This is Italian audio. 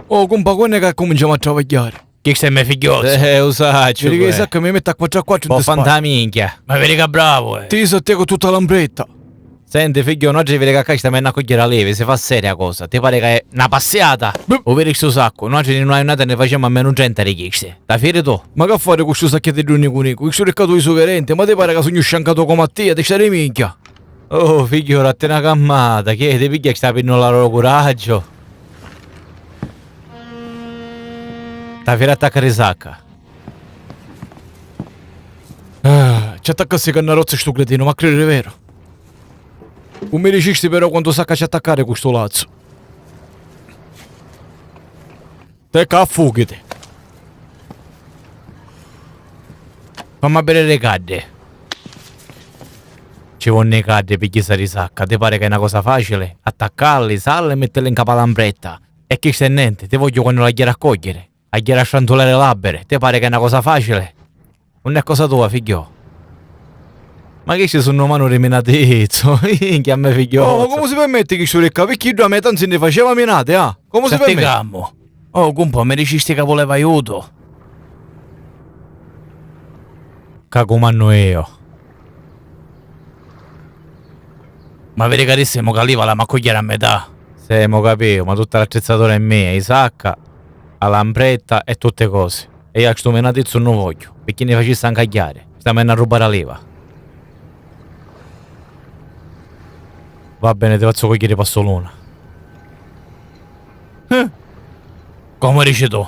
Oh, compa, quando è che cominciamo a travagliare? Che sei me figliozzo? Vedi Usaccio. che sa che mi mette a 4 a 4 in Po' spalla. fanta minchia. Ma vedi che bravo, Ti so te con tutta l'ambretta. Senti figlio, oggi vedi che a sta a cogliere la leve, si fa seria cosa. Ti pare che è una passata? O vedi questo sacco? Noi oggi non hai nata ne facciamo a meno 100 richieste. Da fiere tu? Ma che fare con questo sacchietto di unico? Questo riccato di suggerente, ma ti pare che sono sciancato come a te, ti stai minchia? Oh figlio, ratte una cammata, che ti piglia che sta per la loro coraggio. Da fiere attaccare sacca. Ah, ci attaccassi che una rozza sto cretino, ma credo è vero. Non mi dicisti però quando sacca ci attaccare questo lazzo. Te che affughi. Fammi bere le cadde. Ci vogliono i cadde per chi si risacca. Ti pare che è una cosa facile? Attaccarli, salli e metterli in capo all'ambretta. E chi c'è niente, ti voglio quando la chiedi raccogliere. A chiedi a sciantolare l'albere. Ti pare che è una cosa facile? Non è cosa tua, figlio. Ma che ci sono mano rimenatezzo? Minchia a me figlio. Oh, ma come si permette che sto ricca? Perché a me tanto ne faceva menate, ah? Come si permette? Cammo. Oh, compa, mi dicisti che voleva aiuto. Cagumanno io. Ma vedi carissimo che lì la maccogliere a metà. Sì, mo capivo, ma tutta l'attrezzatura è mia, i sacca, la lambretta e tutte cose. E io a sto menatezzo non voglio, perché ne facessi incagliare. Stiamo a rubare la leva. Va bene, ti faccio cogliere passo l'una. Come dici tu?